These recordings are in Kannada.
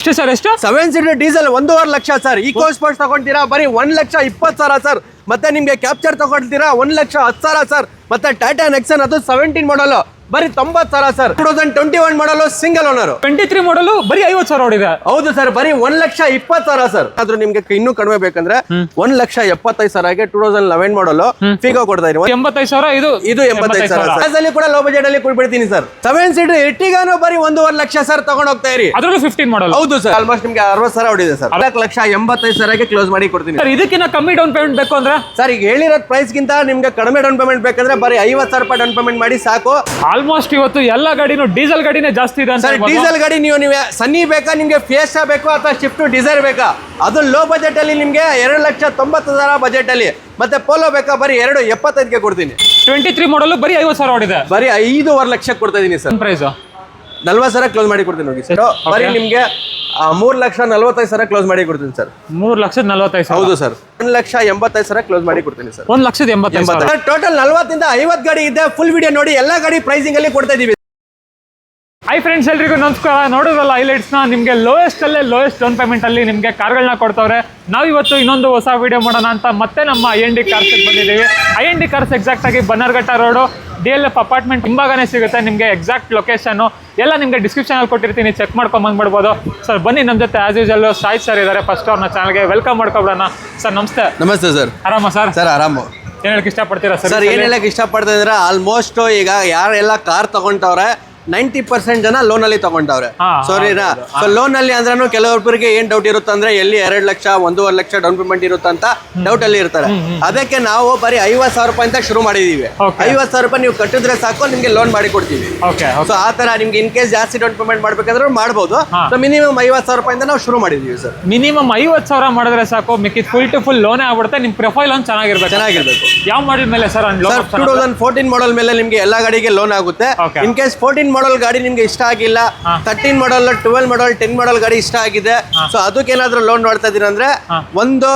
ಎಷ್ಟು ಸರ್ ಎಷ್ಟು 7 seater diesel 1.5 lakh sir. Eco Sports ತಗೊಂತೀರಾ ಬರೀ 1,20,000 ಸರ್. ಮತ್ತೆ ನಿಮ್ಗೆ ಕ್ಯಾಪ್ಚರ್ ತಗೊಳ್ತೀರಾ 1,10,000 ಸರ್. ಮತ್ತೆ ಟಾಟಾ ನೆಕ್ಸನ್ ಅದು 17 ಮಾಡಲ್ ಬರೀ 90,000 ಸರ್. 2021 model single owner. 23 ಮಾಡಲು ಬರೀ 50,000 ಓಡಿದೆ. ಹೌದು ಸರ್, ಬರೀ 1,20,000 ಸರ್. ಆದ್ರೂ ನಿಮ್ಗೆ ಇನ್ನೂ ಕಡಿಮೆ ಬೇಕಂದ್ರೆ 1,75,000ಗೆ 2011 ಮಾಡಲ್ ಫಿಗೋ ಕೊಡ್ತಾ ಇದೀವಿ. 85,000 ಇದು 85,000 ಅಲ್ಲಿ ಕೂಡ ಲೋ ಬಜೆಟ್ ಅಲ್ಲಿ ಕೊಡ್ಬಿಡ್ತೀನಿ ಸರ್. 7 ಸೀಟರ್ ಎರ್ಟಿಗಾನು ಬರೀ 1.5 ಲಕ್ಷ ಸರ್ ತಗೊಂಡ್ ಹೋಗ್ತಾ ಇರಿ. ಅದರಲ್ಲೂ 15 ಮಾಡಲ್. ಹೌದು ಸರ್, ಆಲ್ಮೋಸ್ಟ್ ನಿಮ್ಗೆ 60,000 ಹೊಡಿದೆ ಸರ್. 4,85,000ಗೆ ಕ್ಲೋಸ್ ಮಾಡಿ ಕೊಡ್ತೀನಿ ಸರ್. ಇದಕ್ಕಿಂತ ಕಮ್ಮಿ ಡೌನ್ ಪೇಮೆಂಟ್ ಬೇಕು ಅಂದ್ರೆ ಸರ್ ಈಗ ಹೇಳಿರೋ ಪ್ರೈಸ್ ಗಿಂತ ನಿಮ್ಗೆ ಕಡಿಮೆ ಡೌನ್ ಪೇಮೆಂಟ್ ಬೇಕಂದ್ರೆ ಬರೀ 50,000 ರೂಪಾಯಿ ಡೌನ್ ಪೇಮೆಂಟ್ ಮಾಡಿ ಸಾಕು. ಆಲ್ಮೋಸ್ಟ್ ಇವತ್ತು ಎಲ್ಲ ಗಾಡಿನೂ ಡೀಸೆಲ್ ಗಾಡಿನೇ ಜಾಸ್ತಿ ಇದೆ ಸರ್. ಡೀಸೆಲ್ ಗಾಡಿ ನೀವು ಸನ್ನಿ ಬೇಕಾ, ನಿಮ್ಗೆ ಫಿಯೆಸ್ಟಾ ಬೇಕು ಅಥವಾ ಶಿಫ್ಟ್ ಡಿಸೈರ್ ಬೇಕಾ, ಅದು ಲೋ ಬಜೆಟ್ ಅಲ್ಲಿ ನಿಮ್ಗೆ 2,90,000 ಬಜೆಟ್ ಅಲ್ಲಿ. ಮತ್ತೆ ಪೋಲೋ ಬೇಕಾ ಬರೀ 2,75,000ಗೆ ಕೊಡ್ತೀನಿ. 23 ಮಾಡಲ್ ಬರೀ 50,000 ಓಡಿದೆ. ಬರೀ 5.5 ಲಕ್ಷಕ್ಕೆ ಕೊಡ್ತಾ ಇದೀನಿ ಸರ್. ಪ್ರೈಸ್ 40,000 ಕ್ಲೋಸ್ ಮಾಡಿ ಕೊಡ್ತೀನಿ ನೋಡಿ ಸರ್. ಬರೀ ನಿಮ್ಗೆ 3,45,000 ಕ್ಲೋಸ್ ಮಾಡಿ ಕೊಡ್ತೀನಿ ಸರ್. 3,45,000. ಹೌದು ಸರ್. 1,85,000 ಕ್ಲೋಸ್ ಮಾಡಿ ಕೊಡ್ತೀನಿ ಸರ್. 1,80,000. ಟೋಟಲ್ 40 ಇಂದ 50 ಗಾಡಿ ಇದೆ. ಫುಲ್ ವಿಡಿಯೋ ನೋಡಿ, ಎಲ್ಲಾ ಗಾಡಿ ಪ್ರೈಸಿಂಗ್ ಅಲ್ಲಿ ಕೊಡ್ತಾ ಇದೀವಿ. ಹೈ ಫ್ರೆಂಡ್ಸ್, ಎಲ್ರಿಗೂ ನಮಸ್ಕಾರ. ನೋಡಿದ್ರಲ್ಲ ಹೈಲೈಟ್ಸ್ನ, ನಿಮಗೆ ಲೋಯೆಸ್ಟ್ ಡೌನ್ ಪೇಮೆಂಟ್ ಅಲ್ಲಿ ನಿಮಗೆ ಕಾರ್ಗಳನ್ನ ಕೊಡ್ತವ್ರೆ. ನಾವಿವತ್ತು ಇನ್ನೊಂದು ಹೊಸ ವಿಡಿಯೋ ಮಾಡೋಣ ಅಂತ ಮತ್ತೆ ನಮ್ಮ IND ಕಾರ್ಸ್ ಬಂದಿದ್ದೀವಿ. IND ಕಾರ್ಸ್ ಎಕ್ಸಾಕ್ಟ್ ಆಗಿ ಬನ್ನರ್ಘಟ್ಟ ರೋಡು DLF ಅಪಾರ್ಟ್ಮೆಂಟ್ ಹಿಂಭಾಗನೇ ಸಿಗುತ್ತೆ. ನಿಮಗೆ ಎಕ್ಸಾಕ್ಟ್ ಲೊಕೇಶನ್ ಎಲ್ಲ ನಿಮಗೆ ಡಿಸ್ಕ್ರಿಪ್ಷನ್ ಅಲ್ಲಿ ಕೊಟ್ಟಿರ್ತೀನಿ, ಚೆಕ್ ಮಾಡ್ಕೊಂಡು ಬಂದ್ಬಿಡ್ಬೋದು. ಸರ್ ಬನ್ನಿ, ನಮ್ಮ ಜೊತೆ ಆಸ್ ಯೂಶಲ್ ಸಾಯಿ ಸರ್ ಇದ್ದಾರೆ. ಫಸ್ಟ್ ಅವ್ರನ್ನ ಚಾನಲ್ಗೆ ವೆಲ್ಕಮ್ ಮಾಡ್ಕೊಬಿಡೋಣ. ಸರ್ ನಮಸ್ತೆ. ನಮಸ್ತೆ ಸರ್. ಆರಾಮ ಸರ್? ಸರ್ ಆರಾಮು. ಏನ್ ಹೇಳಕ್ ಇಷ್ಟಪಡ್ತೀರಾ ಸರ್? ಸರ್ ಏನ್ ಹೇಳಕ್ ಇಷ್ಟಪಡ್ತಾ ಇದ್ರೆ, ಆಲ್ಮೋಸ್ಟ್ ಈಗ ಯಾರೆಲ್ಲ ಕಾರ್ ತಗೊಂತವ್ರೆ 90% ಜನ ಲೋನ್ ಅಲ್ಲಿ ತಗೊಂಡವ್ರೆ. ಸಾರಿನಾ? ಸೊ ಲೋನ್ ಅಲ್ಲಿ ಅಂದ್ರೂ ಕೆಲವೊಬ್ಬರಿಗೆ ಏನ್ ಡೌಟ್ ಇರುತ್ತೆ ಅಂದ್ರೆ, ಎಲ್ಲಿ 2 ಲಕ್ಷ 1.5 ಲಕ್ಷ ಡೌನ್ ಪೇಮೆಂಟ್ ಇರುತ್ತೆ ಅಂತ ಡೌಟ್ ಅಲ್ಲಿ ಇರ್ತಾರೆ. ಅದಕ್ಕೆ ನಾವು ಬರೀ 50,000 ರೂಪಾಯಿ ಅಂತ ಶುರು ಮಾಡಿದೀವಿ. 50,000 ರೂಪಾಯಿ ನೀವು ಕಟ್ಟಿದ್ರೆ ಸಾಕು, ನಿಮ್ಗೆ ಲೋನ್ ಮಾಡಿ ಕೊಡ್ತೀವಿ. ಸೊ ಆ ತರ ನಿಮ್ಗೆ ಇನ್ ಕೇಸ್ ಜಾಸ್ತಿ ಡೌನ್ ಪೇಮೆಂಟ್ ಮಾಡ್ಬೇಕಾದ್ರೆ ಮಾಡ್ಬೋದು. ಸೊ ಮಿನಿಮಮ್ 50,000 ರೂಪಾಯಿಂದ ನಾವು ಶುರು ಮಾಡಿದೀವಿ ಸರ್. ಮಿನಿಮಮ್ 50,000 ಮಾಡಿದ್ರೆ ಸಾಕು, ಮಿಕ್ಕಿದ್ ಫುಲ್ ಟು ಫುಲ್ ಲೋನ್ ಆಗ್ಬಿಡುತ್ತೆ. ನಿಮ್ ಪ್ರೊಫೈಲ್ ಒಂದು ಚೆನ್ನಾಗಿರ್ಬೇಕು. ಯಾವ ಮಾಡಲ್ ಮೇಲೆ ಸರ್? 2014 ಮಾಡಲ್ ಮೇಲೆ ನಿಮ್ಗೆ ಎಲ್ಲಾ ಗಾಡಿಗೆ ಲೋನ್ ಆಗುತ್ತೆ. ಇನ್ ಕೇಸ್ 14 ಮಾಡಲ್ ಗಾಡಿ ನಿಮ್ಗೆ ಇಷ್ಟ ಆಗಿಲ್ಲ, 13 ಮಾಡಲ್ 12 ಮಾಡಲ್ 10 ಮಾಡಲ್ ಗಾಡಿ ಇಷ್ಟ ಆಗಿದೆ, ಸೊ ಅದಕ್ಕೇನಾದ್ರೂ ಲೋನ್ ನೋಡ್ತಾ ಇದೀರ ಅಂದ್ರೆ ಒಂದು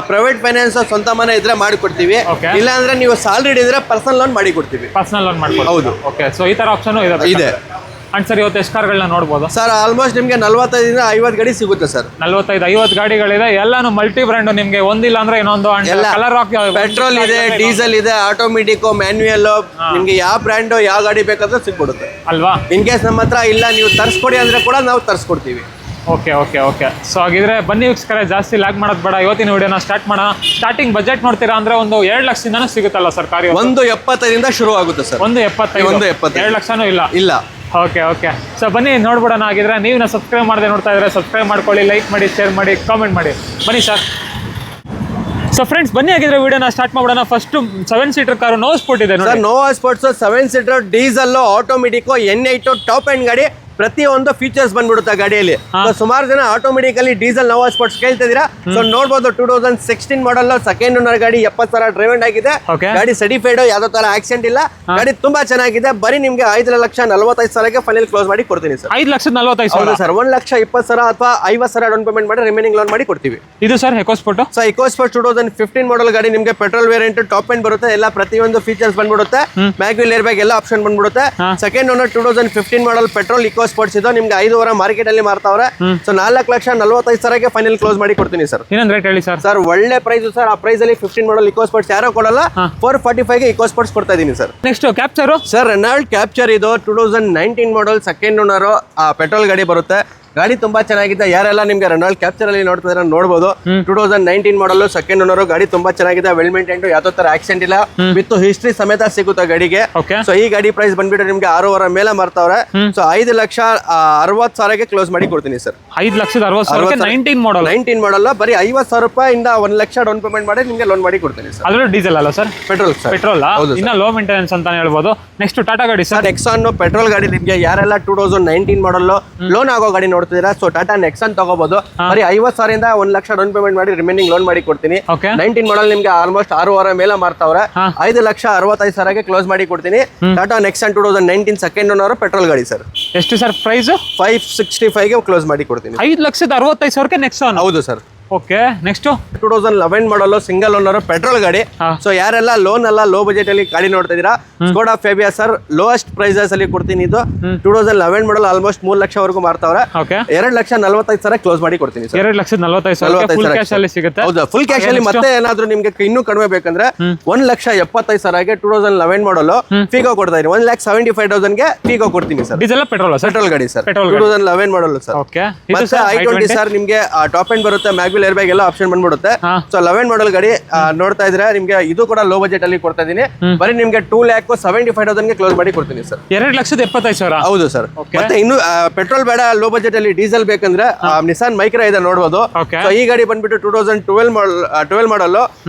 ಪ್ರೈವೇಟ್ ಫೈನಾನ್ಸ್ ಸ್ವಂತ ಮನೆ ಇದ್ರೆ ಮಾಡಿ ಕೊಡ್ತೀವಿ. ಇಲ್ಲ ಅಂದ್ರೆ ನೀವು ಸ್ಯಾಲರಿ ಇದ್ರೆ ಪರ್ಸನಲ್ ಲೋನ್ ಮಾಡಿ ಕೊಡ್ತೀವಿ. ಪರ್ಸನಲ್ ಲೋನ್ ಮಾಡ್ಬೋದು. ಹೌದು. ಓಕೆ, ಸೊ ಈ ತರ ಆಪ್ಷನ್ ಇದೆ. ಅಂಡ್ ಸರ್ ಇವತ್ತು ಎಷ್ಟು ಕಾರ್ಗಳನ್ನ ನೋಡ್ಬೋದು ಸರ್? ಆಲ್ಮೋಸ್ಟ್ ನಿಮ್ಗೆ 45 ಇಂದ 50 ಗಾಡಿ ಸಿಗುತ್ತೆ ಸರ್. 45-50 ಗಾಡಿಗಳಿದೆ. ಎಲ್ಲಾನು ಮಲ್ಟಿ ಬ್ರ್ಯಾಂಡ್. ನಿಮ್ಗೆ ಒಂದಿಲ್ಲ ಅಂದ್ರೆ ಇನ್ನೊಂದು ಕಲರ್ ಪೆಟ್ರೋಲ್ ಇದೆ, ಡೀಸೆಲ್ ಇದೆ, ಆಟೋಮೆಟಿಕ್, ಮ್ಯಾನ್ಯುಯಲ್, ನಿಮ್ಗೆ ಯಾವ ಬ್ರ್ಯಾಂಡ್ ಯಾವ ಗಾಡಿ ಬೇಕಾದ್ರೂ ಸಿಗ್ಬಿಡುತ್ತೆ ಅಲ್ವಾ? ಇನ್ ಕೇಸ್ ನಮ್ಮ ಹತ್ರ ಇಲ್ಲ, ನೀವು ತರ್ಸ್ಕೊಡಿ ಅಂದ್ರೆ ಕೂಡ ನಾವು ತರ್ಸ್ಕೊಡ್ತೀವಿ. ಓಕೆ. ಸೊ ಹಾಗಿದ್ರೆ ಬನ್ನಿ ವೀಕ್ಷಕರೇ, ಜಾಸ್ತಿ ಲ್ಯಾಗ್ ಮಾಡೋದು ಬೇಡ, ಇವತ್ತಿನ ವಿಡಿಯೋನ ಸ್ಟಾರ್ಟ್ ಮಾಡೋಣ. ಸ್ಟಾರ್ಟಿಂಗ್ ಬಜೆಟ್ ನೋಡ್ತೀರಾ ಅಂದ್ರೆ ಒಂದು 2 ಲಕ್ಷದಿಂದನೂ ಸಿಗುತ್ತಲ್ಲ ಸರ್ ಕಾರ್? 1,75,000 ಶುರು ಆಗುತ್ತೆ ಸರ್. 1,75,000. 2 ಲಕ್ಷನೂ ಇಲ್ಲ. ಓಕೆ. ಸೊ ಬನ್ನಿ ನೋಡ್ಬಿಡೋಣ. ಆಗಿದ್ರೆ ನೀವು ಸಬ್ಸ್ಕ್ರೈಬ್ ಮಾಡದೆ ನೋಡ್ತಾ ಇದ್ರೆ ಸಬ್ಸ್ಕ್ರೈಬ್ ಮಾಡ್ಕೊಳ್ಳಿ, ಲೈಕ್ ಮಾಡಿ, ಶೇರ್ ಮಾಡಿ, ಕಾಮೆಂಟ್ ಮಾಡಿ. ಬನ್ನಿ ಸರ್. ಸೊ ಫ್ರೆಂಡ್ಸ್ ಬನ್ನಿ, ಆಗಿದ್ರೆ ವಿಡಿಯೋನ ಸ್ಟಾರ್ಟ್ ಮಾಡೋಣ. First 7 seater car Nova sport ಇದೆ sir. Nova Sports 7 seater diesel automatic N8 top end ಗಾಡಿ. ಪ್ರತಿಯೊಂದು ಫೀಚರ್ಸ್ ಬಂದ್ಬಿಡುತ್ತೆ ಗಾಡಿಯಲ್ಲಿ. ಸುಮಾರು ಜನ ಆಟೋಮೆಟಿಕ್ ಅಲ್ಲಿ ಡೀಸೆಲ್ ನೋವಾ ಸ್ಪೋರ್ಟ್ಸ್ ಕೇಳ್ತಿದ್ದೀರಾ. ಸೊ ನೋಡ್ಬೋದು 2016 ಮಾಡಲ್ ಸೆಕೆಂಡ್ ಓನರ್ ಗಾಡಿ, 70,000 ಡ್ರೈವ್ ಆಗಿದೆ. ಗಾಡಿ ಸರ್ಟಿಫೈಡ್, ಯಾವ್ದೋ ತರ ಆಕ್ಸಿಡೆಂಟ್ ಇಲ್ಲ. ಗಾಡಿ ತುಂಬಾ ಚೆನ್ನಾಗಿದೆ. ಬರೀ ನಿಮ್ಗೆ 5,45,000ಗೆ ಫೈನಲ್ ಕ್ಲೋಸ್ ಮಾಡಿ ಕೊಡ್ತೀನಿ ಸರ್. 5,45,000 ಸರ್. 1,20,000 ಅಥವಾ 50,000 ಡೌನ್ ಪೇಮೆಂಟ್ ಮಾಡಿ ರಿಮೈನಿಂಗ್ ಲೋನ್ ಮಾಡಿ ಕೊಡ್ತೀವಿ. ಇದು ಸರ್ ಎಕೋಸ್ಪೋರ್ಟ್. ಸೊ ಎಕೋಸ್ಪೋರ್ಟ್ 2015 ಮಾಡಲ್ ಗಾಡಿ, ನಿಮ್ಗೆ ಪೆಟ್ರೋಲ್ ವೇರಿಯಂಟ್ ಟಾಪ್ ಎಂಡ್ ಬರುತ್ತೆ. ಎಲ್ಲ ಪ್ರತಿಯೊಂದು ಫೀಚರ್ಸ್ ಬಂದ್ಬಿಡುತ್ತೆ. ಮ್ಯಾಗ್ವಿಲ್ ಏರ್ ಬ್ಯಾಗ್ ಎಲ್ಲ ಆಪ್ಷನ್ ಬಂದ್ಬಿಡುತ್ತೆ. ಸೆಕೆಂಡ್ ಓನರ್ 2015 ಮಾಡಲ್ ಪೆಟ್ರೋಲ್ ಇಕೋಸ್ಪೋರ್ಟ್ಸ್ ಇದು. ನಿಮ್ಗೆ 5,000 ಮಾರ್ಕೆಟ್ ಅಲ್ಲಿ ಮಾರ್ತಾವ್ರೆ. ಸೊ 4,45,000ಗೆ ಫೈನಲ್ ಕ್ಲೋಸ್ ಮಾಡಿ ಕೊಡ್ತೀನಿ ಸರ್. ಇನ್ನೊಂದು ರೇಟ್ ಹೇಳಿ ಸರ್. ಸರ್ ಒಳ್ಳೆ ಪ್ರೈಸ್ ಸರ್. ಆ ಪ್ರೈಸ್ ಅಲ್ಲಿ 15 ಮಾಡಲ್ ಇಕೋಸ್ಪೋರ್ಟ್ಸ್ ಯಾರೋ ಕೊಡಲ್ಲ. 445ಗೆ ಇಕೋಸ್ಪೋರ್ಟ್ಸ್ ಕೊಡ್ತಾ ಇದೀನಿ sir. Next capture sir. Renault capture ಇದು 2019 ಮಾಡಲ್ ಸೆಕೆಂಡ್ ಓನರ್ ಪೆಟ್ರೋಲ್ ಗಾಡಿ ಬರುತ್ತೆ. ಗಾಡಿ ತುಂಬಾ ಚೆನ್ನಾಗಿದೆ. ಯಾರೆಲ್ಲ ನಿಮ್ಗೆ ರೆನಾಲ್ಟ್ ಕ್ಯಾಪ್ಚರ್ ಅಲ್ಲಿ ನೋಡ್ತಾ ಇದ್ರೆ ನೋಡಬಹುದು. 2019 ಮಾಡಲ್ ಸೆಕೆಂಡ್ ಓನರ್ ಗಾಡಿ ತುಂಬಾ ಚೆನ್ನಾಗಿದೆ. ವೆಲ್ ಮೇಂಟೈನ್, ಯಾವ್ದೋ ತರ ಆಕ್ಸಿಡೆಂಟ್ ಇಲ್ಲ, ವಿತ್ ಹಿಸ್ಟ್ರಿ ಸಮೇತ ಸಿಗುತ್ತೆ ಗಾಡಿಗೆ. ಸೊ ಈ ಗಾಡಿ ಪ್ರೈಸ್ ಬಂದ್ಬಿಟ್ಟು ನಿಮ್ಗೆ 6,000 ಮೇಲೆ ಮಾರ್ತಾವ್ರೆ. ಸೊ 5,60,000ಗೆ ಕ್ಲೋಸ್ ಮಾಡಿ ಕೊಡ್ತೀನಿ ಸರ್. 5,60,000 19 ಮಾಡಲ್ ಬರೀ 50,000 ರೂಪಾಯಿಂದ 1 ಲಕ್ಷ ಡೌನ್ ಪೇಮೆಂಟ್ ಮಾಡಿ ನಿಮ್ಗೆ ಲೋನ್ ಮಾಡಿ ಕೊಡ್ತೀನಿ ಸರ್. ಅದ್ರ ಡೀಸೆಲ್ ಅಲ್ಲ ಸರ್? ಪೆಟ್ರೋಲ್. ಇನ್ನ ಲೋ ಮೇಂಟೆನೆನ್ಸ್ ಅಂತಾನೆ ಹೇಳ್ಬೋದು. ನೆಕ್ಸ್ಟ್ ಟಾಟಾ ಗಾಡಿ ಸರ್. ನೆಕ್ಸಾನ್ ಪೆಟ್ರೋಲ್ ಗಾಡಿ. ನಿಮ್ಗೆ ಯಾರೆಲ್ಲ 2019 ಮಾಡಲ್ ಲೋನ್ ಆಗೋ ಗಾಡಿ ನೋಡ್ತಿದ್ದೀರಾ, ಸೊ ಟಾಟಾ ನೆಕ್ಸಾನ್ ತಗೋಬಹುದು. ಬರೀ 50,000 ಇಂದ 1 ಲಕ್ಷ ಡೌನ್ ಪೇಮೆಂಟ್ ಮಾಡಿ ರಿಮೈನಿಂಗ್ ಲೋನ್ ಮಾಡಿ ಕೊಡ್ತೀನಿ. 19 ಮಾಡಲ್ ನಿಮ್ಗೆ ಆಲ್ಮೋಸ್ಟ್ 6,000 ಮೇಲೆ ಮಾರ್ತಾವ್ರೆ. 5,65,000ಗೆ ಕ್ಲೋಸ್ ಮಾಡಿ ಕೊಡ್ತೀನಿ. Tata Nexon 2019 second owner petrol ಗಾಡಿ ಸರ್. ಎಷ್ಟು ಸರ್ ಪ್ರೈಸ್? 565ಗೆ ಕ್ಲೋಸ್ ಮಾಡಿ ಕೊಡ್ತೀನಿ. 5,65,000ಗೆ ನೆಕ್ಸಾನ್. ಹೌದು ಸರ್. ಓಕೆ ನೆಕ್ಸ್ಟ್ 2011 ಮಾಡಲು ಸಿಂಗಲ್ ಓನರ್ ಪೆಟ್ರೋಲ್ ಗಾಡಿ. ಸೊ ಯಾರೆಲ್ಲ ಲೋನ್ ಅಲ್ಲ ಲೋ ಬಜೆಟ್ ಅಲ್ಲಿ ಗಾಡಿ ನೋಡ್ತಾ ಇದೀರಾ, ಸ್ಕೋಡಾ ಫೇಬಿಯಾ ಸರ್ ಲೋಯೆಸ್ಟ್ ಪ್ರೈಸಸ್ ಅಲ್ಲಿ ಕೊಡ್ತೀನಿ. ಇದು 2011 ಮಾಡಲ್ ಆಲ್ಮೋಸ್ಟ್ 3 ಲಕ್ಷವರೆಗೂ ಮಾರ್ತಾವ್ರೆ. 2,45,000 ಕ್ಲೋಸ್ ಮಾಡಿ ಕೊಡ್ತೀನಿ ಸರ್. 2,45,000 ಸಿಗುತ್ತೆ. ಹೌದು, ಫುಲ್ ಕ್ಯಾಶ್ ಅಲ್ಲಿ. ಮತ್ತೆ ಏನಾದ್ರು ನಿಮ್ಗೆ ಇನ್ನೂ ಕಡಿಮೆ ಬೇಕಂದ್ರೆ 1,75,000ಗೆ 2011 ಮಾಡಲ್ ಫೀಗೋ ಕೊಡ್ತಾ ಇದೀನಿ. 1,75,000 ಗೆ ಫೀಗೋ ಕೊಡ್ತೀನಿ ಸರ್. ಡೀಸೆಲ್ ಪೆಟ್ರೋಲ್ ಗಾಡಿ ಸರ್, 2011 ಮಾಡಲ್ ಸರ್. ಮತ್ತೆ i20 ಸರ್ ನಿಮ್ಗೆ ಟಾಪ್ ಎಂಡ್ ಬರುತ್ತೆ, ಮ್ಯಾಗ್ವಿಲ್ ಏರ್ ಬ್ಯಾಗ್ ಎಲ್ಲ ಆಪ್ಷನ್ ಬಂದ್ಬಿಡುತ್ತೆ. ಸೊ 11 ಮಾಡಲ್ ಗಾಡಿ ನೋಡ್ತಾ ಇದ್ರೆ ನಿಮ್ಗೆ ಇದು ಕೂಡ ಲೋ ಬಜೆಟ್ ಅಲ್ಲಿ ಕೊಡ್ತಾ ಇದೀನಿ. ಬರೀ ನಿಮ್ಗೆ 2,75,000 ಗೆ ಕ್ಲೋಸ್ ಮಾಡಿ ಕೊಡ್ತೀನಿ ಸರ್. 2,75,000. ಹೌದು ಸರ್. ಮತ್ತೆ ಇನ್ನು ಪೆಟ್ರೋಲ್ ಬೇಡ, ಲೋ ಬಜೆಟ್ ಅಲ್ಲಿ ಡೀಸೆಲ್ ಬೇಕಂದ್ರೆ ನಿಸಾನ್ ಮೈಕ್ರಾ ಇದೆ ನೋಡಬಹುದು. ಸೊ ಈ ಗಾಡಿ ಬಂದ್ಬಿಟ್ಟು 2012 ಮಾಡಲ್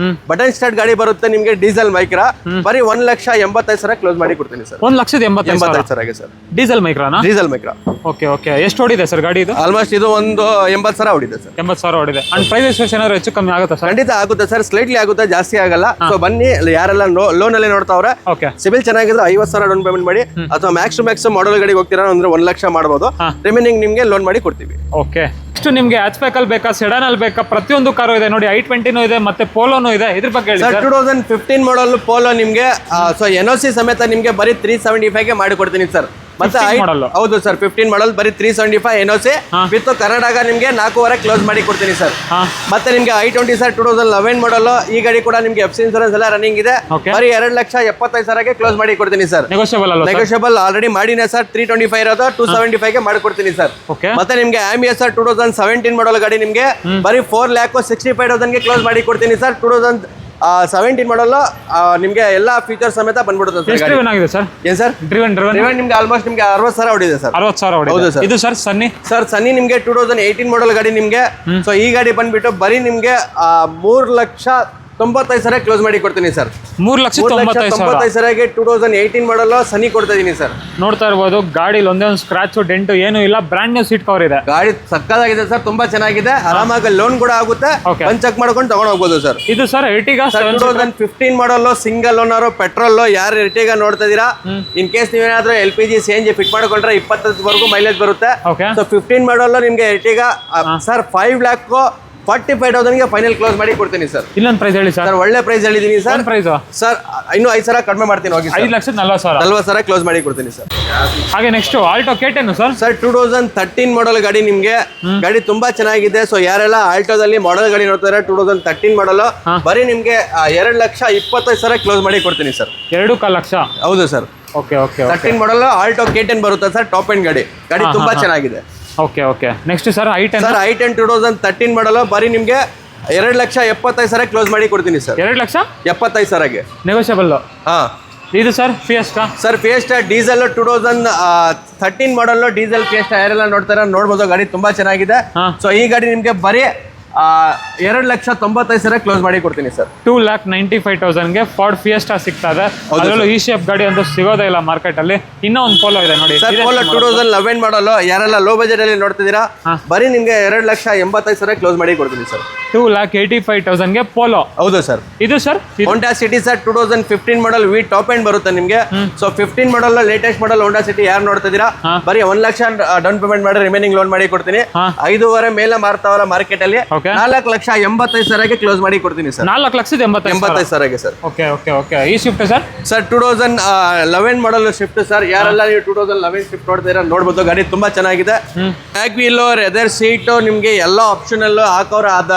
ಬಟನ್ ಸ್ಟಾರ್ಟ್ ಗಾಡಿ ಬರುತ್ತೆ ನಿಮ್ಗೆ, ಡೀಸೆಲ್ ಮೈಕ್ರಾ. ಬರೀ 1,85,000 ಕ್ಲೋಸ್ ಮಾಡಿ ಕೊಡ್ತೀನಿ ಸರ್. 1,85,000 ಸರ್. ಡೀಸೆಲ್ ಮೈಕ್ರಾನಾ? Diesel Micra. Okay okay. ಎಷ್ಟು ಓಡಿದೆ ಸರ್ ಗಾಡಿ ಇದು? ಆಲ್ಮೋಸ್ಟ್ ಇದು ಒಂದು 80,000 ಓಡಿದೆ ಸರ್. 80,000 ಓಡಿದೆ. ಅಂಡ್ ಪ್ರೈಸ್ ಏನಾದ್ರು ಹೆಚ್ಚು ಕಮ್ಮಿ ಆಗುತ್ತಾ ಸರ್? ಖಂಡಿತ ಆಗುತ್ತೆ ಸರ್, ಸ್ಲೈಟ್ಲಿ ಆಗುತ್ತೆ, ಜಾಸ್ತಿ ಆಗಲ್ಲ. ಸೊ ಬನ್ನಿ, ಯಾರೆಲ್ಲ ಲೋನ್ ಅಲ್ಲಿ ನೋಡ್ತಾವ್ರೆ, ಸಿಬಿಲ್ ಚೆನ್ನಾಗಿದ್ರೆ 50,000 ಡೌನ್ ಪೇಮೆಂಟ್ ಮಾಡಿ, ಅಥವಾ ಮ್ಯಾಕ್ಸ್ ಟು ಮ್ಯಾಕ್ಸ್ ಮಾಡಲ್ ಗಾಡಿಗೆ ಹೋಗ್ತೀರಾ ಅಂದ್ರೆ 1 ಲಕ್ಷ ಮಾಡಬಹುದು. ರಿಮೈನಿಂಗ್ ನಿಮ್ಗೆ ಲೋನ್ ಮಾಡಿ ಕೊಡ್ತೀವಿ. ಓಕೆ. ನೆಕ್ಸ್ಟ್ ನಿಮ್ಗೆ ಹ್ಯಾಚ್ಬ್ಯಾಕ್ ಅಲ್ಲಿ ಬೇಕಾ, ಸೆಡಾನ್ ಅಲ್ಲಿ ಬೇಕಾ, ಪ್ರತಿಯೊಂದು ಕಾರು ಇದೆ ನೋಡಿ. i20 ಇದೆ, ಮತ್ತೆ ಪೋಲೋನು ಇದೆ. ಇದ್ರ ಬಗ್ಗೆ ಹೇಳಿ ಸರ್. 2015 ಮಾಡಲ್ ಪೋಲೋ ನಿಮ್ಗೆ ಸೊ NOC ಸಮೇತ ನಿಮ್ಗೆ ಬರೀ 375 ಗೆ ಮಾಡಿ ಕೊಡ್ತೀನಿ ಸರ್. ಮತ್ತೆ ಹೌದು ಸರ್, 15 ಮಾಡಲ್ ಬರೀ 375 NOC ವಿತ್ ಕರ್ನಾಟಕ ನಿಮ್ಗೆ 4,500 ಕ್ಲೋಸ್ ಮಾಡಿ ಕೊಡ್ತೀನಿ ಸರ್. ಮತ್ತೆ ನಿಮ್ಗೆ i20 ಸರ್ 2011 ಮಾಡಲ್, ಈ ಗಾಡಿ ಕೂಡ ನಿಮ್ಗೆ ಎಫ್ಸಿ ಇನ್ಸೂರೆನ್ಸ್ ಎಲ್ಲ ರನ್ನಿಂಗ್ ಇದೆ. ಬರೀ 2,75,000 ಗೆ ಕ್ಲೋಸ್ ಮಾಡಿ ಕೊಡ್ತೀನಿ ಸರ್. ನೆಗೋಷಿಯಬಲ್ ಆಲ್ರೆಡಿ ಮಾಡಿನೇ ಸರ್. 325 ಇರೋದು 275 ಗೆ ಮಾಡಿ ಕೊಡ್ತೀನಿ ಸರ್. ಮತ್ತೆ ನಿಮ್ಗೆ ಆಮಿಯಾ ಸರ್ 2017 ಮಾಡಲ್ ಗಾಡಿ ನಿಮ್ಗೆ ಬರೀ 4,65,000 ಗೆ ಕ್ಲೋಸ್ ಮಾಡಿ ಕೊಡ್ತೀನಿ ಸರ್. 2017 ಮಾಡಲ್ ನಿಮ್ಗೆ ಎಲ್ಲಾ ಫೀಚರ್ಸ್ ಸಮೇತ ಬಂದ್ಬಿಡುತ್ತೆ ಸರ್. ಏನ್ ಸರ್ ಡ್ರಿವನ್ ನಿಮ್ಗೆ ಆಲ್ಮೋಸ್ಟ್ ನಿಮ್ಗೆ 60,000 ಹೊಡಿದೆ ಸರ್. 60,000 ಹೌದು ಸರ್. ಇದು ಸರ್ ಸನ್ನಿ ನಿಮ್ಗೆ 2018 ಮಾಡಲ್ ಗಾಡಿ ನಿಮ್ಗೆ. ಸೊ ಈ ಗಾಡಿ ಬಂದ್ಬಿಟ್ಟು ಬರೀ ನಿಮ್ಗೆ 3,95,000 ಕ್ಲೋಸ್ ಮಾಡಿ ಕೊಡ್ತೀನಿ ಸರ್. 3,95,000ಗೆ 2018 ಮಾಡಲ್ ಸನ್ನಿ ಕೊಡ್ತಾ ಇದೀನಿ ಸರ್. ನೋಡ್ತಾ ಇರ್ಬೋದು ಗಾಡಿಲಿ ಒಂದೇ ಒಂದು ಸ್ಕ್ರಾಚ್ ಡೆಂಟ್ ಏನು ಇಲ್ಲ, ಬ್ರಾಂಡ್ ನ್ಯೂ ಸೀಟ್ ಕವರ್ ಇದೆ. ಗಾಡಿ ಸಕ್ಕತ್ತಾಗಿದೆ ಸರ್, ತುಂಬಾ ಚೆನ್ನಾಗಿದೆ. ಆರಾಮಾಗಿ ಲೋನ್ ಕೂಡ ಆಗುತ್ತೆ, ಬಂದ್ ಚೆಕ್ ಮಾಡ್ಕೊಂಡು ತಗೊಂಡ್ ಹೋಗ್ಬೋದು ಸರ್. ಇದು sir Ertiga 2015 model single owner petrol. ಯಾರು ಎರ್ಟಿಗಾ ನೋಡ್ತಾ ಇದೀರಾ, ಇನ್ ಕೇಸ್ ನೀವೇನಾದ್ರೂ LPG CNG ಫಿಟ್ ಮಾಡ್ಕೊಂಡ್ರೆ 20ವರೆಗೂ ಮೈಲೇಜ್ ಬರುತ್ತೆ. ಸೊ 15 ಮಾಡಲ್ ನಿಮ್ಗೆ ಎರ್ಟಿಗಾ ಸರ್ 5,45,000 ಗೆ ಫೈನಲ್ ಕ್ಲೋಸ್ ಮಾಡಿ ಕೊಡ್ತೀನಿ ಸರ್. ಇಲ್ಲೊಂದು ಪ್ರೈಸ್ ಹೇಳಿ ಸರ್. ಒಳ್ಳೆ ಪ್ರೈಸ್ ಹೇಳಿದೀನಿ ಸರ್. ಸರ್ ಇನ್ನೂ 5,000 ಕಡಿಮೆ ಮಾಡ್ತೀನಿ ಹೋಗಿ. 5,40,000 ಕ್ಲೋಸ್ ಮಾಡಿ ಕೊಡ್ತೀನಿ ಸರ್. ಹಾಗೆ ನೆಕ್ಸ್ಟ್ ಆಲ್ಟೋ K10 ಸರ್ 2013 ಮಾಡಲ್ ಗಾಡಿ ನಿಮ್ಗೆ. ಗಾಡಿ ತುಂಬಾ ಚೆನ್ನಾಗಿದೆ. ಸೊ ಯಾರೆಲ್ಲ ಆಲ್ಟೋದಲ್ಲಿ ಮಾಡಲ್ ಗಾಡಿ ನೋಡ್ತಾರೆ 2013 ಮಾಡಲ್ ಬರೀ ನಿಮ್ಗೆ 2,25,000 ಕ್ಲೋಸ್ ಮಾಡಿ ಕೊಡ್ತೀನಿ ಸರ್. 2,25,000 ಲಕ್ಷ. ಹೌದು ಸರ್. Okay okay. 13 ಮಾಡಲ್ ಆಲ್ಟೋ K10 ಬರುತ್ತೆ ಸರ್, ಟಾಪ್ ಎಂಡ್ ಗಾಡಿ. ಗಾಡಿ ತುಂಬಾ ಚೆನ್ನಾಗಿದೆ. Okay okay. Next sir i10 sir i10 2013 ಮಾಡಲ್ ಬರೀ ನಿಮ್ಗೆ 2,75,000 ಕ್ಲೋಸ್ ಮಾಡಿ ಕೊಡ್ತೀನಿ ಸರ್. 2,75,000ಗೆ ನೆಗೋಷಿಯಬಲ್. ಇದು sir fiesta. Sir fiesta diesel 2013 ಮಾಡಲ್ ಡೀಸೆಲ್ ಫಿಯೆಸ್ಟಾ. ಯಾರೆಲ್ಲ ನೋಡ್ತಾರೆ ನೋಡ್ಬೋದು, ಗಾಡಿ ತುಂಬಾ ಚೆನ್ನಾಗಿದೆ. ಸೊ ಈ ಗಾಡಿ ನಿಮ್ಗೆ ಬರೀ 2,95,000 ಕ್ಲೋಸ್ ಮಾಡಿ ಕೊಡ್ತೀನಿ ಸರ್. 2,95,000ಗೆ ಫಾರ್ಡ್ ಫಿಯೆಸ್ಟಾ ಸಿಗ್ತಾ ಇದೆ. ಅದರಲ್ಲೂ ಈ ಶೇಪ್ ಗಾಡಿ ಅಂತೂ ಸಿಗೋದೇ ಇಲ್ಲ ಮಾರ್ಕೆಟ್ ಅಲ್ಲಿ. ಇನ್ನೂ ಒಂದು ಪೋಲೋ ಇದೆ ನೋಡಿ ಸರ್, ಪೋಲೋ 2011 ಮಾಡಲ್. ಯಾರೆಲ್ಲ ಲೋ ಬಜೆಟ್ ಅಲ್ಲಿ ನೋಡ್ತಿದ್ದೀರಾ, ಬರೀ ನಿಮ್ಗೆ 2,85,000 ಕ್ಲೋಸ್ ಮಾಡಿ ಕೊಡ್ತೀನಿ ಸರ್. 2,85,000ಗೆ ಪೋಲೋ. ಹೌದು ಸರ್. ಇದು ಸರ್ ಹೋಂಡಾ ಸಿಟಿ ಸರ್ 2015 ಮಾಡಲ್ ವಿ ಟಾಪ್ ಎಂಡ್ ಬರುತ್ತೆ ನಿಮ್ಗೆ. ಸೊ 15 ಮಾಡಲ್ ಲೇಟೆಸ್ಟ್ ಮಾಡಲ್ ಹೋಂಡಾ ಸಿಟಿ ಯಾರು ನೋಡ್ತಿದ್ದೀರಾ, ಬರೀ 1 ಲಕ್ಷ ಡೌನ್ ಪೇಮೆಂಟ್ ಮಾಡಿ ರಿಮೈನಿಂಗ್ ಲೋನ್ ಮಾಡಿ ಕೊಡ್ತೀನಿ. 5,500 ಮೇಲೆ ಮಾರ್ತಾವಲ್ಲ ಮಾರ್ಕೆಟ್ ಅಲ್ಲಿ. 4,85,000ಗೆ ಕ್ಲೋಸ್ ಮಾಡಿ ಕೊಡ್ತೀನಿ sir. 4,85,000 sir. Okay okay okay. ಈ ಶಿಫ್ಟ್ ಸರ್ 2011 ಮಾಡಲ್ ಶಿಫ್ಟ್ ಸರ್. ಯಾರೆಲ್ಲ ನೀವು 2011 ಶಿಫ್ಟ್ ನೋಡ್ತೀರಾ ನೋಡ್ಬೋದು, ಗಾಡಿ ತುಂಬಾ ಚೆನ್ನಾಗಿದೆ. ಬ್ಯಾಕ್ ವೀಲ್, ಲೆದರ್ ಸೀಟ್ ನಿಮ್ಗೆ ಎಲ್ಲ ಆಪ್ಷನಲ್ ಹಾಕೋರು ಅದ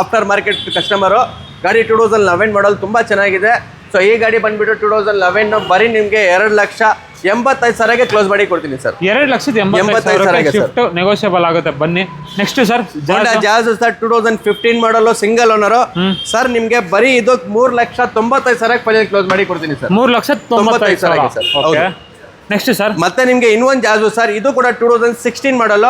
ಆಫ್ಟರ್ ಮಾರ್ಕೆಟ್ ಕಸ್ಟಮರು. ಗಾಡಿ 2011 ಮಾಡಲ್ ತುಂಬಾ ಚೆನ್ನಾಗಿದೆ. ಸೊ ಈ ಗಾಡಿ ಬಂದ್ಬಿಟ್ಟು 2011 ಬರೀ ನಿಮ್ಗೆ 2,85,000ಗೆ ಕ್ಲೋಸ್ ಮಾಡಿ ಕೊಡ್ತೀನಿ ಸರ್. 2,85,000 ಶಿಫ್ಟ್ ನೆಗೋಷಿಯಬಲ್ ಆಗುತ್ತೆ. ಬನ್ನಿ next sir Honda jazz sir 2015 model single owner sir. ನಿಮ್ಗೆ ಬರೀ ಇದು 3,95,000 ಫೈನಲ್ ಕ್ಲೋಸ್ ಮಾಡಿ ಕೊಡ್ತೀನಿ ಸರ್. 3,95,000 ಸರ್. ನೆಕ್ಸ್ಟ್ ಸರ್ ಮತ್ತೆ ನಿಮ್ಗೆ ಇನ್ನೊಂದು ಜಾಜು ಸರ್, ಇದು ಕೂಡ 2016 ಮಾಡಲ್.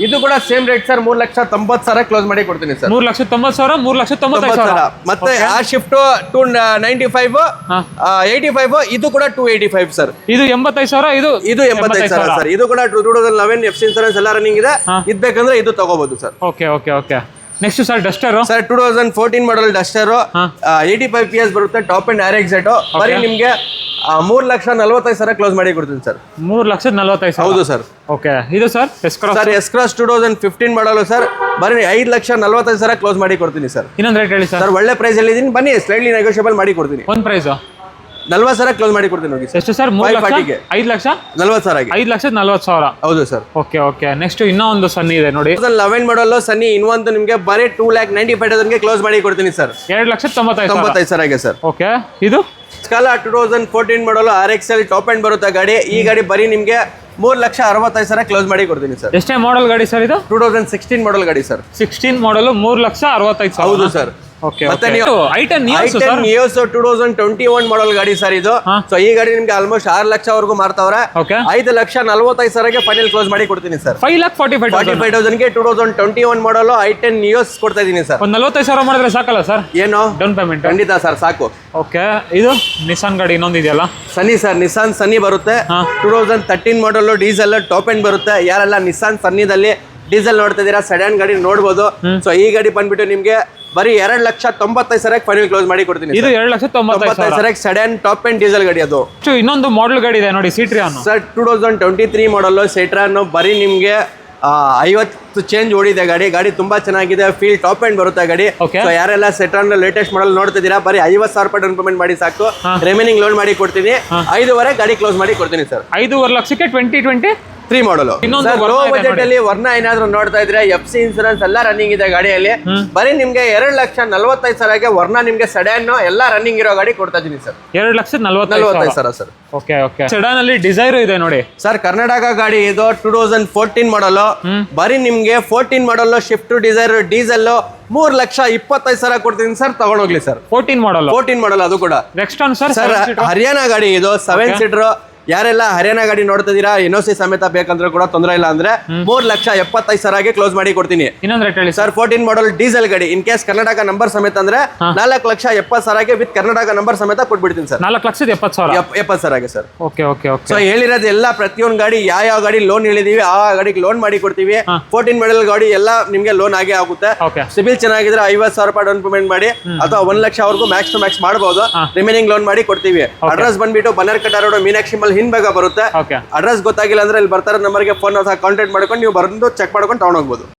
ಇದು ಕೂಡ ಸೇಮ್ ರೇಟ್ ಸರ್, 3,90,000 ಕ್ಲೋಸ್ ಮಾಡಿ ಕೊಡ್ತೀನಿ ಸರ್. 3,90,000 3,95,000. ಮತ್ತೆ ಆ ಶಿಫ್ಟ್ 295 85 ಇದು ಕೂಡ 285 ಸರ್. ಇದು 85,000. ಇದು 85,000 ಸರ್. ಇದು ಕೂಡ 2011 ಎಫ್ಸಿ ಇನ್ಸೂರೆನ್ಸ್ ಎಲ್ಲ ರನ್ನಿಂಗ್ ಇದೆ. ಇದು ಬೇಕಂದ್ರೆ ಇದು ತಗೋಬಹುದು sir. Okay okay okay. Next sir Duster sir 2014 ಮಾಡಲ್ ಡಸ್ಟರ್ 85 PS ಬರುತ್ತೆ, ಟಾಪ್ ಅಂಡ್ RX. ಬರೀ ನಿಮ್ಗೆ 3,45,000 ಕ್ಲೋಸ್ ಮಾಡಿ ಕೊಡ್ತೀನಿ ಸರ್. 3,45,000. ಹೌದು ಸರ್. ಓಕೆ. ಇದು ಸರ್ ಎಸ್ ಕ್ರಾಸ್ 2015 ಮಾಡಲು ಸರ್. ಬರೀ 5,45,000 ಕ್ಲೋಸ್ ಮಾಡಿ ಕೊಡ್ತೀನಿ ಸರ್. ಇನ್ನೊಂದು ರೇಟ್ ಹೇಳಿ ಸರ್. ಸರ್ ಒಳ್ಳೆ ಪ್ರೈಸ್ ಹೇಳಿದೀನಿ, ಬನ್ನಿ ಸ್ಲೈಡ್ಲಿ ನೆಗೋಷಿಯಬಲ್ ಮಾಡಿ ಕೊಡ್ತೀನಿ. ಒಂದು ಪ್ರೈಸ್ 40,000 ಕ್ಲೋಸ್ ಮಾಡಿ ಕೊಡ್ತೀನಿ ಹೋಗಿ. ಎಷ್ಟು ಸರ್? 5 ಲಕ್ಷ 40,000. 5,40,000. ಹೌದು ಸರ್. ಓಕೆ ನೆಕ್ಸ್ಟ್ ಇನ್ನೂ ಒಂದು ಸನ್ನಿ ಇದೆ ನೋಡಿ. 2011 ಮಾಡಲ್ ಸನ್ನಿ ಇನ್ನೊಂದು ನಿಮಗೆ ಬರೀ 2,95,000 ಕ್ಲೋಸ್ ಮಾಡಿ ಕೊಡ್ತೀನಿ ಸರ್. 2,95,000 ಸರ್. ಓಕೆ, ಇದು ಸ್ಕಾಲಾ 2014 ಮಾಡಲ್ RXL ಟಾಪ್ ಎಂಡ್ ಬರುತ್ತೆ ಗಾಡಿ. ಈ ಗಾಡಿ ಬರೀ ನಿಮಗೆ 3,65,000 ಕ್ಲೋಸ್ ಮಾಡಿ ಕೊಡ್ತೀನಿ ಸರ್. ಎಷ್ಟೇ ಮಾಡಲ್ ಗಾಡಿ ಸರ್ ಇದು? 2016 ಮಾಡಲ್ ಗಾಡಿ ಸರ್. 16 ಮಾಡಲ್ 3,65,000. ಹೌದು ಸರ್. ಓಕೆ. ಮತ್ತೆ i10 ನಿಯೋಸ್ 2021 ಮಾಡಲ್ ಗಾಡಿ ಸರ್ ಇದು. ಸೊ ಈ ಗಾಡಿ ನಿಮ್ಗೆ ಆಲ್ಮೋಸ್ಟ್ 6 ಲಕ್ಷ ವರೆಗೂ ಮಾರ್ತಾವ್ರೆ. 5,45,000 ಫೈನಲ್ ಕ್ಲೋಸ್ ಮಾಡಿ ಕೊಡ್ತೀನಿ ಸರ್. 5,45,000 2021 ಮಾಡಲ್ i10 ನಿಯೋಸ್ ಕೊಡ್ತಾ ಇದೀನಿ ಸರ್. 45,000 ಮಾಡಿದ್ರೆ ಸಾಕಲ್ಲ ಸರ್? ಏನು ಡೌನ್ ಪೇಮೆಂಟ್? ಖಂಡಿತ ಸರ್, ಸಾಕು. ಓಕೆ, ಇದು ನಿಸಾನ್ ಗಾಡಿ ಇನ್ನೊಂದು ಇದೆಯಲ್ಲ, ಸನ್ನಿ ಸರ್. ನಿಸಾನ್ ಸನ್ನಿ ಬರುತ್ತೆ. 2013 ಮಾಡಲ್ ಡೀಸೆಲ್ ಟಾಪ್ ಎಂಡ್ ಬರುತ್ತೆ. ಯಾರೆಲ್ಲ ನಿಸಾನ್ ಸನ್ನಿದಲ್ಲಿ ಡೀಸೆಲ್ ನೋಡ್ತಾ ಇದೀರಾ, ಸೆಡಾನ್ ಗಾಡಿ ನೋಡ್ಬೋದು. ಸೊ ಈ ಗಾಡಿ ಬಂದ್ಬಿಟ್ಟು ನಿಮ್ಗೆ ಬರೀ 2,95,000 ಫೈನಲ್ ಕ್ಲೋಸ್ ಮಾಡಿ ಕೊಡ್ತೀನಿ. ಇದು 2,95,000 ಸೆಡಾನ್ ಟಾಪ್ ಎಂಡ್ ಡೀಸೆಲ್ ಗಾಡಿ ಅದು. ಇನ್ನೊಂದು ಮಾಡೆಲ್ ಗಾಡಿ ಇದೆ ನೋಡಿ, ಸಿಟ್ರಾನ್ ಸರ್. 2023 ಮಾಡಲ್ ಸಿಟ್ರಾನ್ ಬರೀ ನಿಮ್ಗೆ 50 ಚೇಂಜ್ ಓಡಿದೆ ಗಾಡಿ ತುಂಬಾ ಚೆನ್ನಾಗಿದೆ. ಫೀಲ್ ಟಾಪ್ ಎಂಡ್ ಬರುತ್ತೆ ಗಾಡಿ. ಸೊ ಯಾರೆಲ್ಲ ಸಿಟ್ರಾನ್ ಲೇಟೆಸ್ಟ್ ಮಾಡಲ್ ನೋಡ್ತಿದ್ದೀರಾ, ಬರೀ 50,000 ಡೌನ್ ಪೇಮೆಂಟ್ ಮಾಡಿ ಸಾಕು. ರಿಮೈನಿಂಗ್ ಲೋನ್ ಮಾಡಿ ಕೊಡ್ತೀನಿ. 5,500 ಗಾಡಿ ಕ್ಲೋಸ್ ಮಾಡಿ ಕೊಡ್ತೀನಿ ಸರ್. 5,5 ಲಕ್ಷಕ್ಕೆ 2023 ಮಾಡಲ್. ಲೋ ಬಜೆಟ್ ಅಲ್ಲಿ ವರ್ಣ ಏನಾದ್ರು ನೋಡ್ತಾ ಇದ್ರೆ FC ಇನ್ಸೂರೆನ್ಸ್ ಎಲ್ಲ ರನ್ನಿಂಗ್ ಇದೆ ಗಾಡಿಯಲ್ಲಿ. ಬರೀ ನಿಮ್ಗೆ 2,45,000 ವರ್ಣ ನಿಮ್ಗೆ ಸೆಡಾನ್ ಎಲ್ಲ ರನ್ನಿಂಗ್ ಇರೋ ಗಾಡಿ ಕೊಡ್ತಾ ಇದೀನಿ ಸರ್. 2,45,000 ಸರ್. ಓಕೆ. ಸೆಡಾನ್ ಅಲ್ಲಿ ಡಿಸೈರ್ ಇದೆ ನೋಡಿ ಸರ್. ಕರ್ನಾಟಕ ಗಾಡಿ ಇದು 2014 ಮಾಡಲ್. ಬರೀ ನಿಮ್ಗೆ 14 ಮಾಡಲ್ ಶಿಫ್ಟ್ ಡಿಸೈರ್ ಡೀಸೆಲ್ 3,25,000 ಕೊಡ್ತೀನಿ ಸರ್. ತಗೊಂಡೋಗ್ಲಿ ಸರ್. 14 ಮಾಡಲ್ ಅದು ಕೂಡ. ನೆಕ್ಸ್ಟ್ ಸರ್ ಹರಿಯಾಣ ಗಾಡಿ ಇದು 7 ಸೀಟರ್. ಯಾರೆಲ್ಲ ಹರಿಯಾಣ ಗಾಡಿ ನೋಡ್ತಿದ್ದೀರಾ, NOC ಸಮೇತ ಬೇಕಂದ್ರೆ ಕೂಡ ತೊಂದರೆ ಇಲ್ಲ ಅಂದ್ರೆ 3,75,000 ಕ್ಲೋಸ್ ಮಾಡಿ ಕೊಡ್ತೀನಿ. ಇನ್ನೊಂದು ರೇಟ್ ಹೇಳಿ ಸರ್. 14 ಮಾಡಲ್ ಡೀಸೆಲ್ ಗಾಡಿ ಇನ್ ಕೇಸ್ ಕರ್ನಾಟಕ ನಂಬರ್ ಸಮೇತ ಅಂದ್ರೆ 4,70,000 ವಿತ್ ಕರ್ನಾಟಕ ನಂಬರ್ ಸಮೇತ ಕೊಟ್ಬಿಡ್ತೀನಿ ಸರ್. 4,70,000 ಸರ್. ಓಕೆ. ಸೊ ಹೇಳಿರೋದು ಎಲ್ಲ ಪ್ರತಿಯೊಂದು ಗಾಡಿ ಯಾವ ಗಾಡಿ ಲೋನ್ ಹೇಳಿದೀವಿ ಆ ಗಾಡಿಗೆ ಲೋನ್ ಮಾಡಿ ಕೊಡ್ತೀವಿ. 14 ಮಾಡಲ್ ಗಾಡಿ ಎಲ್ಲ ನಿಮ್ಗೆ ಲೋನ್ ಆಗೇ ಆಗುತ್ತೆ. ಸಿಬಿಲ್ ಚೆನ್ನಾಗಿದ್ರೆ 50,000 ಡೌನ್ ಪೇಮೆಂಟ್ ಮಾಡಿ ಅಥವಾ 1 ಲಕ್ಷ ವರೆಗೂ ಮ್ಯಾಕ್ಸ್ ಟು ಮ್ಯಾಕ್ಸ್ ಮಾಡಬಹುದು. ರಿಮೈನಿಂಗ್ ಲೋನ್ ಮಾಡಿ ಕೊಡ್ತೀವಿ. ಅಡ್ರೆಸ್ ಬಂದ್ಬಿಟ್ಟು ಬನ್ನರ್ಕಟ್ಟ ರೋಡ್ ಮೀನಾಕ್ಷಿ ಮಾಲ್ ಹಿಂಭಾಗ ಬರುತ್ತೆ. ಅಡ್ರೆಸ್ ಗೊತ್ತಾಗಿಲ್ಲ ಅಂದ್ರೆ ಇಲ್ಲಿ ಬರ್ತಾರ ನಂಬರ್ಗೆ ಫೋನ್ ಕಾಂಟ್ಯಾಕ್ಟ್ ಮಾಡ್ಕೊಂಡು ನೀವು ಬಂದು ಚೆಕ್ ಮಾಡ್ಕೊಂಡು ತಗೊಂಡೋಗ್ಬೋದು.